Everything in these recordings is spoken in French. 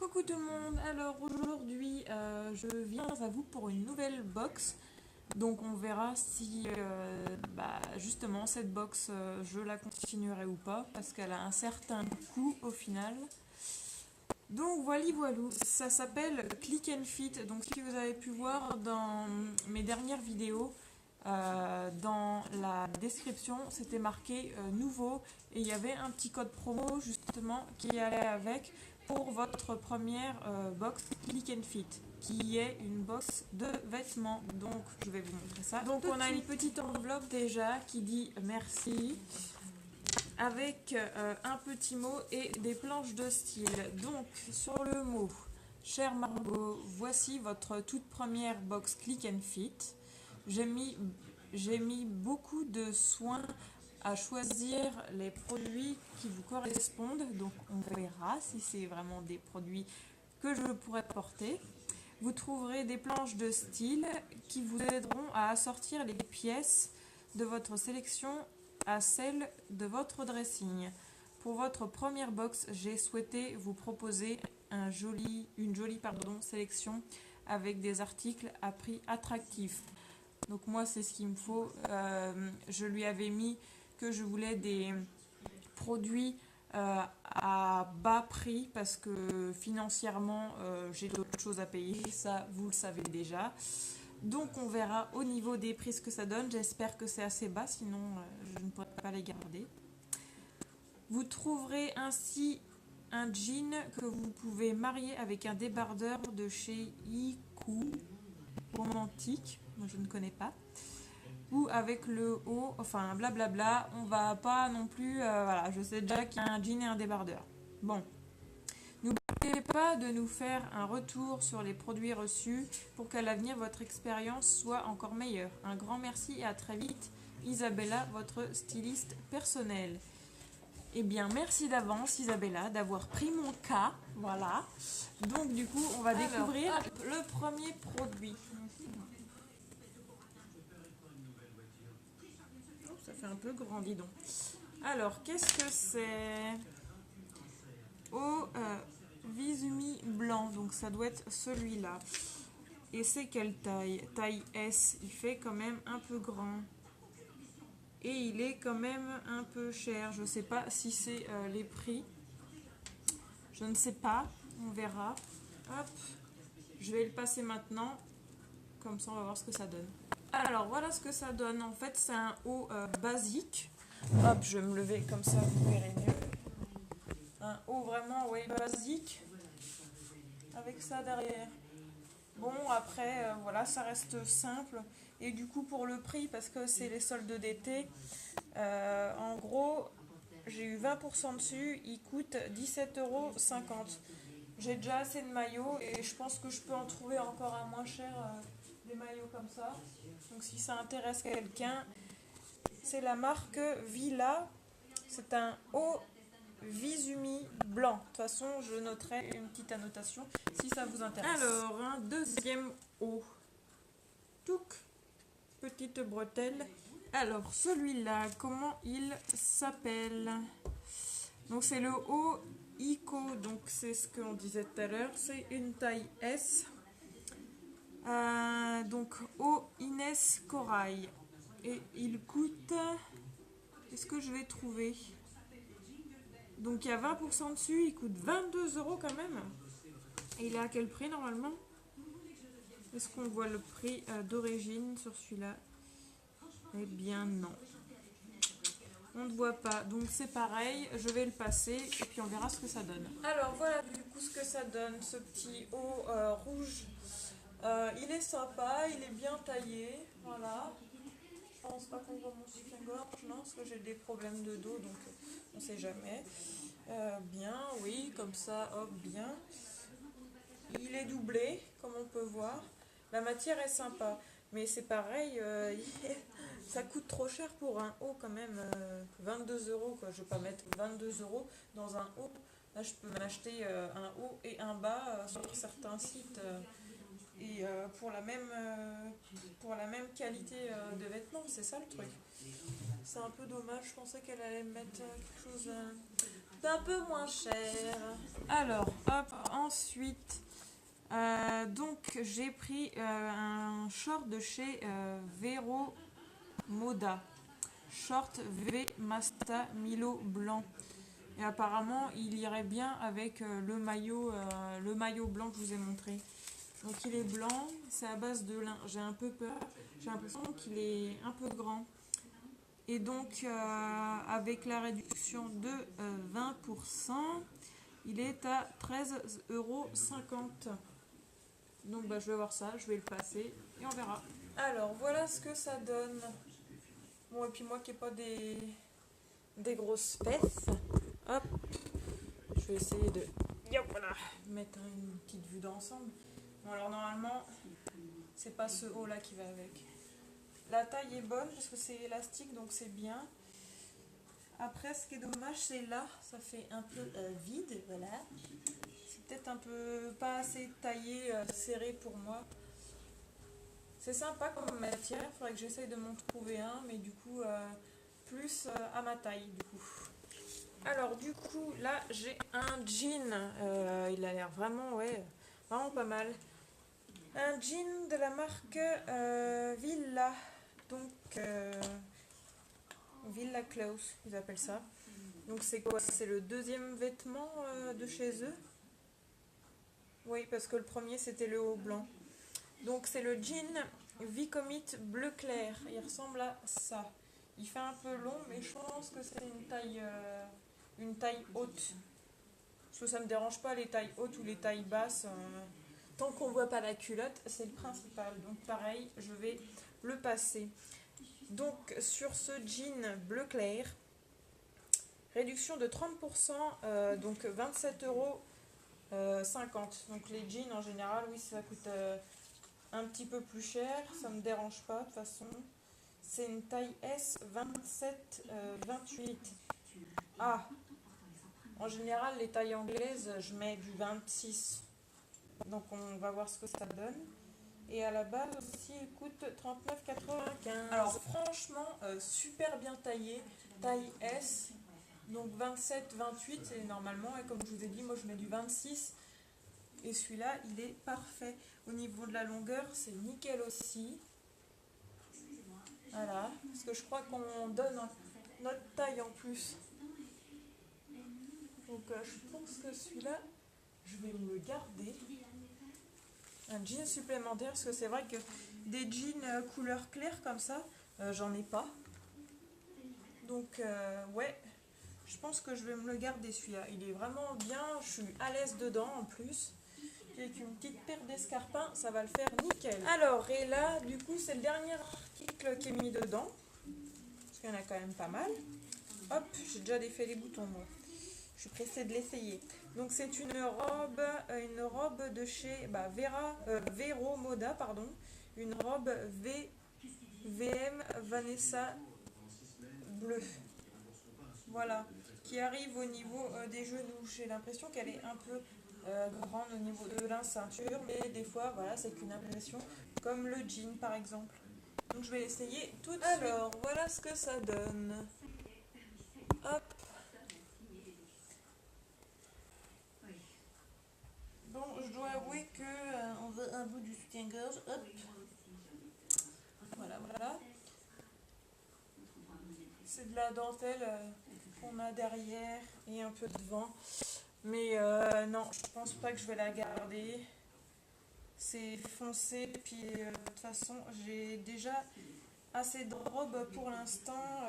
Coucou tout le monde, alors aujourd'hui je viens à vous pour une nouvelle box. Donc on verra si justement cette box je la continuerai ou pas parce qu'elle a un certain coût au final. Donc voilou, ça s'appelle Click and Fit. Donc si vous avez pu voir dans mes dernières vidéos, dans la description c'était marqué nouveau et il y avait un petit code promo justement qui allait avec pour votre première box Click and Fit qui est une box de vêtements. Donc je vais vous montrer ça. Donc on a une petite enveloppe déjà qui dit merci avec un petit mot et des planches de style. Donc sur le mot chère Margot, voici votre toute première box Click and Fit. J'ai mis beaucoup de soin à choisir les produits qui vous correspondent. Donc on verra si c'est vraiment des produits que je pourrais porter. Vous trouverez des planches de style qui vous aideront à assortir les pièces de votre sélection à celles de votre dressing. Pour votre première box, j'ai souhaité vous proposer une jolie sélection avec des articles à prix attractif. Donc moi c'est ce qu'il me faut. Je lui avais mis que je voulais des produits à bas prix parce que financièrement j'ai d'autres choses à payer, ça vous le savez déjà. Donc on verra au niveau des prix ce que ça donne. J'espère que c'est assez bas, sinon je ne pourrai pas les garder. Vous trouverez ainsi un jean que vous pouvez marier avec un débardeur de chez Iku Romantique, moi je ne connais pas, ou avec le haut, enfin blablabla. On va pas non plus, voilà, je sais déjà qu'il y a un jean et un débardeur. Bon. N'oubliez pas de nous faire un retour sur les produits reçus pour qu'à l'avenir votre expérience soit encore meilleure. Un grand merci et à très vite, Isabella, votre styliste personnelle. Eh bien, merci d'avance Isabella d'avoir pris mon cas, voilà. Donc du coup, on va découvrir le premier produit. Oh, ça fait un peu grand, dis donc. Alors, qu'est-ce que c'est? Visumi blanc, donc ça doit être celui-là. Et c'est quelle taille? Taille S, il fait quand même un peu grand. Et il est quand même un peu cher. Je ne sais pas si c'est les prix. Je ne sais pas, on verra. Hop, je vais le passer maintenant. Comme ça, on va voir ce que ça donne. Alors, voilà ce que ça donne. En fait, c'est un haut basique. Hop, je vais me lever comme ça, vous verrez mieux. Un haut vraiment basique avec ça derrière. Bon après voilà, ça reste simple et du coup pour le prix, parce que c'est les soldes d'été, en gros j'ai eu 20% dessus, il coûte 17,50 €. J'ai déjà assez de maillots et je pense que je peux en trouver encore à moins cher, des maillots comme ça. Donc si ça intéresse quelqu'un, c'est la marque Villa. C'est un haut Visumi blanc. De toute façon, je noterai une petite annotation si ça vous intéresse. Alors, un deuxième haut. Touc, petite bretelle. Alors, celui-là, comment il s'appelle? Donc, c'est le haut Ico. Donc, c'est ce qu'on disait tout à l'heure. C'est une taille S. Donc, haut Inès Corail. Et il coûte... Est-ce que je vais trouver? Donc il y a 20% dessus, il coûte 22 € quand même. Et il est à quel prix normalement? Est-ce qu'on voit le prix d'origine sur celui-là? Eh bien non. On ne voit pas. Donc c'est pareil, je vais le passer et puis on verra ce que ça donne. Alors voilà du coup ce que ça donne, ce petit haut rouge. Il est sympa, il est bien taillé. Voilà. Je pense pas qu'on voit mon soutien-gorge, non, parce que j'ai des problèmes de dos, donc on sait jamais. Bien, oui, comme ça, hop, bien. Il est doublé, comme on peut voir. La matière est sympa, mais c'est pareil, ça coûte trop cher pour un haut quand même. 22 €, quoi. Je ne vais pas mettre 22 € dans un haut. Là, je peux m'acheter un haut et un bas sur certains sites. Et pour la même qualité de vêtements, c'est ça le truc. C'est un peu dommage, je pensais qu'elle allait me mettre quelque chose c'est un peu moins cher. Alors, hop, ensuite, donc j'ai pris un short de chez Vero Moda. Short V Masta Milo blanc. Et apparemment, il irait bien avec le maillot blanc que je vous ai montré. Donc il est blanc, c'est à base de lin. J'ai un peu peur, j'ai l'impression qu'il est un peu grand. Et donc avec la réduction de 20%, il est à 13,50 €. Donc bah, je vais voir ça, je vais le passer et on verra. Alors voilà ce que ça donne. Bon, et puis moi qui n'ai pas des grosses fesses, hop, je vais essayer de voilà, mettre une petite vue d'ensemble. Bon, alors normalement, c'est pas ce haut là qui va avec. La taille est bonne parce que c'est élastique, donc c'est bien. Après, ce qui est dommage, c'est là, ça fait un peu vide, voilà. C'est peut-être un peu pas assez taillé, serré pour moi. C'est sympa comme matière, il faudrait que j'essaye de m'en trouver un, mais du coup, plus à ma taille, du coup. Alors, du coup, là, j'ai un jean, il a l'air vraiment, vraiment pas mal. Un jean de la marque Villa, donc Villa Clothes, ils appellent ça. Donc c'est quoi? C'est le deuxième vêtement de chez eux. Oui, parce que le premier c'était le haut blanc. Donc c'est le jean Vicomit bleu clair. Il ressemble à ça. Il fait un peu long, mais je pense que c'est une taille haute. Parce que ça me dérange pas les tailles hautes ou les tailles basses. Tant qu'on voit pas la culotte, c'est le principal. Donc pareil, je vais le passer. Donc sur ce jean bleu clair, réduction de 30%, donc 27,50 €. Donc les jeans en général, oui, ça coûte un petit peu plus cher. Ça me dérange pas de toute façon. C'est une taille S 27-28. Ah, en général, les tailles anglaises, je mets du 26. Donc on va voir ce que ça donne. Et à la base aussi, il coûte 39,95 €. Alors franchement, super bien taillé. Taille S. Donc 27-28, c'est normalement. Et comme je vous ai dit, moi je mets du 26. Et celui-là, il est parfait. Au niveau de la longueur, c'est nickel aussi. Voilà. Parce que je crois qu'on donne notre taille en plus. Donc je pense que celui-là, je vais me le garder. Un jean supplémentaire, parce que c'est vrai que des jeans couleur claire comme ça, j'en ai pas. Donc ouais, je pense que je vais me le garder celui-là. Il est vraiment bien, je suis à l'aise dedans en plus. Avec une petite paire d'escarpins, ça va le faire nickel. Alors, et là, du coup, c'est le dernier article qui est mis dedans. Parce qu'il y en a quand même pas mal. Hop, j'ai déjà défait les boutons, moi. Je suis pressée de l'essayer. Donc, c'est une robe de chez Vero Moda, pardon. Une robe VM Vanessa bleu. Voilà, qui arrive au niveau des genoux. J'ai l'impression qu'elle est un peu grande au niveau de la ceinture, mais des fois, voilà, c'est qu'une impression, comme le jean par exemple. Donc je vais l'essayer tout de suite. Alors, voilà ce que ça donne. Hop. Bon, je dois avouer que on veut un bout du soutien-gorge. Hop. Voilà, voilà. C'est de la dentelle qu'on a derrière et un peu devant. Mais non, je pense pas que je vais la garder. C'est foncé, puis de toute façon, j'ai déjà assez de robes pour l'instant.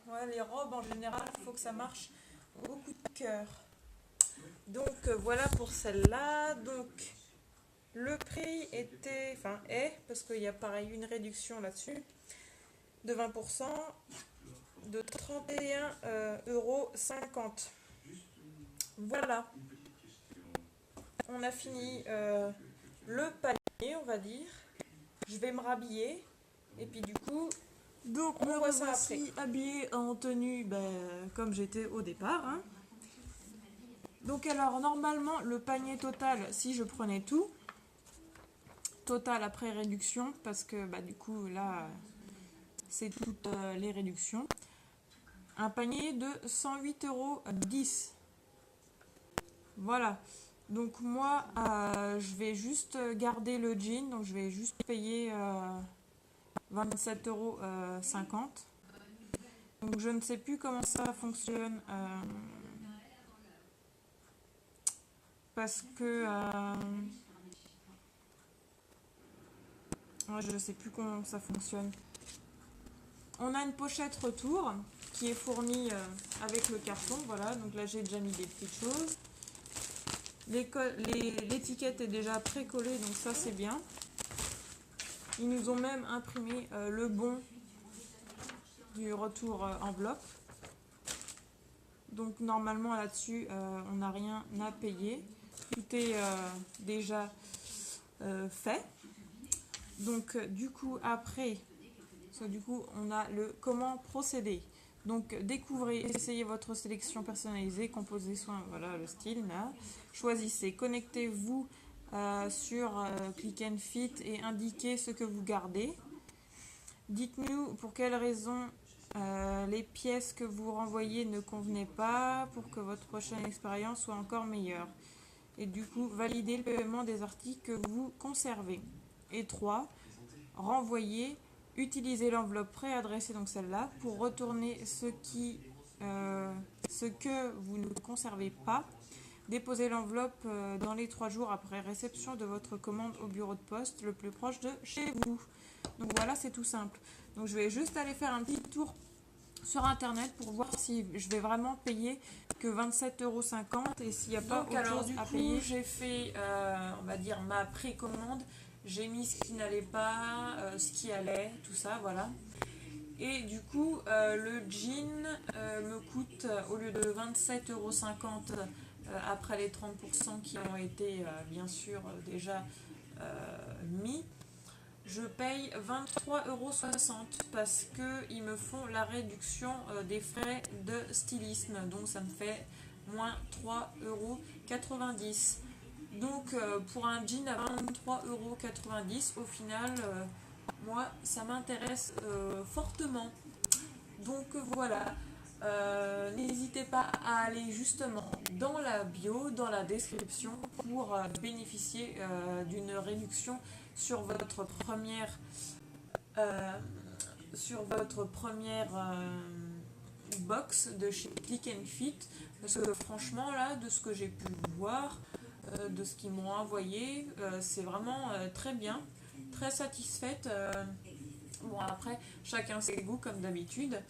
Ouais, les robes en général, il faut que ça marche au coup de cœur. Donc voilà pour celle-là. Donc le prix est, parce qu'il y a pareil une réduction là-dessus de 20%, de 31,50 €. Voilà. On a fini le panier, on va dire. Je vais me rhabiller. Et puis du coup, donc on voit ça après. Habillée en tenue comme j'étais au départ. Hein. Donc alors, normalement, le panier total, si je prenais tout, total après réduction, parce que du coup, là, c'est toutes les réductions. Un panier de 108,10 €. Voilà. Donc moi, je vais juste garder le jean, donc je vais juste payer 27,50 €. Donc je ne sais plus comment ça fonctionne parce que ouais, je ne sais plus comment ça fonctionne. On a une pochette retour qui est fournie avec le carton. Voilà, donc là j'ai déjà mis des petites choses. L'étiquette est déjà pré-collée, donc ça c'est bien. Ils nous ont même imprimé le bon du retour enveloppe. Donc normalement là-dessus, on n'a rien à payer. Tout est déjà fait. Donc du coup après, on a le comment procéder. Donc découvrez, essayez votre sélection personnalisée, composez soin, voilà le style là. Choisissez, connectez-vous sur Click and Fit et indiquez ce que vous gardez. Dites-nous pour quelles raisons les pièces que vous renvoyez ne convenaient pas pour que votre prochaine expérience soit encore meilleure. Et du coup, validez le paiement des articles que vous conservez. Et 3, renvoyer, utilisez l'enveloppe préadressée, donc celle-là, pour retourner ce que vous ne conservez pas. Déposez l'enveloppe dans les 3 jours après réception de votre commande au bureau de poste le plus proche de chez vous. Donc voilà, c'est tout simple. Donc je vais juste aller faire un petit tour sur internet pour voir si je vais vraiment payer que 27,50 € et s'il n'y a pas autre chose à payer. J'ai fait, on va dire, ma précommande. J'ai mis ce qui n'allait pas, ce qui allait, tout ça, voilà. Et du coup, le jean me coûte, au lieu de 27,50 € après les 30% qui ont été, bien sûr, déjà mis, je paye 23,60 € parce qu'ils me font la réduction des frais de stylisme. Donc ça me fait moins 3,90 €. Donc pour un jean à 23,90 € au final, moi ça m'intéresse fortement. Donc voilà, n'hésitez pas à aller justement dans la bio, dans la description pour bénéficier d'une réduction sur votre première box de chez Click and Fit, parce que franchement là, de ce que j'ai pu voir, de ce qu'ils m'ont envoyé, c'est vraiment très bien, très satisfaite. Bon après, chacun ses goûts comme d'habitude.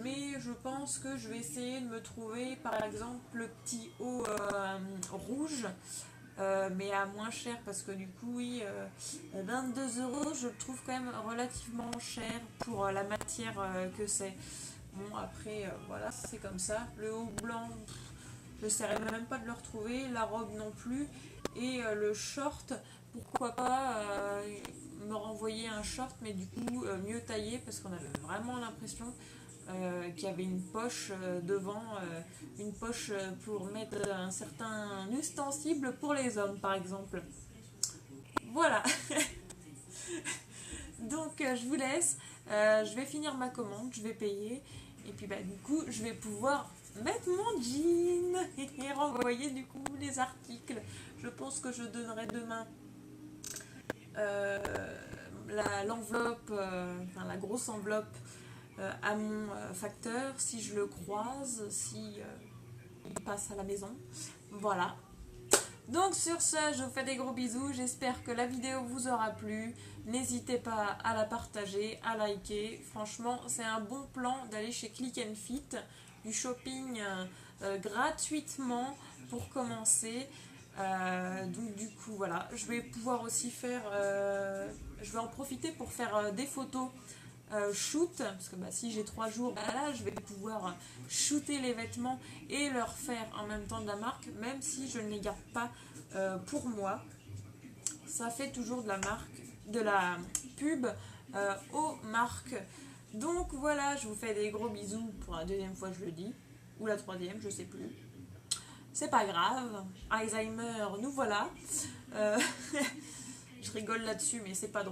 Mais je pense que je vais essayer de me trouver par exemple le petit haut rouge, mais à moins cher parce que du coup oui, 22 € je le trouve quand même relativement cher pour la matière que c'est. Bon après voilà, c'est comme ça. Le haut blanc, je n'essaierai même pas de le retrouver, la robe non plus, et le short, pourquoi pas me renvoyer un short mais du coup mieux taillé parce qu'on avait vraiment l'impression qu'il y avait une poche devant, une poche pour mettre un certain ustensile pour les hommes par exemple. Voilà. Donc je vous laisse, je vais finir ma commande, je vais payer et puis du coup je vais pouvoir mettre mon jean et renvoyer du coup les articles. Je pense que je donnerai demain l'enveloppe, la grosse enveloppe à mon facteur si je le croise, si il passe à la maison. Voilà. Donc sur ce, je vous fais des gros bisous, j'espère que la vidéo vous aura plu. N'hésitez pas à la partager, à liker. Franchement, c'est un bon plan d'aller chez Click and Fit, du shopping gratuitement pour commencer. Donc du coup voilà, je vais pouvoir aussi faire, je vais en profiter pour faire des photos shoot, parce que si j'ai 3 jours, là je vais pouvoir shooter les vêtements et leur faire en même temps de la marque, même si je ne les garde pas pour moi, ça fait toujours de la marque, de la pub aux marques. Donc voilà, je vous fais des gros bisous pour la 2e fois, je le dis, ou la 3e, je sais plus. C'est pas grave, Alzheimer, nous voilà. Je rigole là-dessus, mais c'est pas drôle.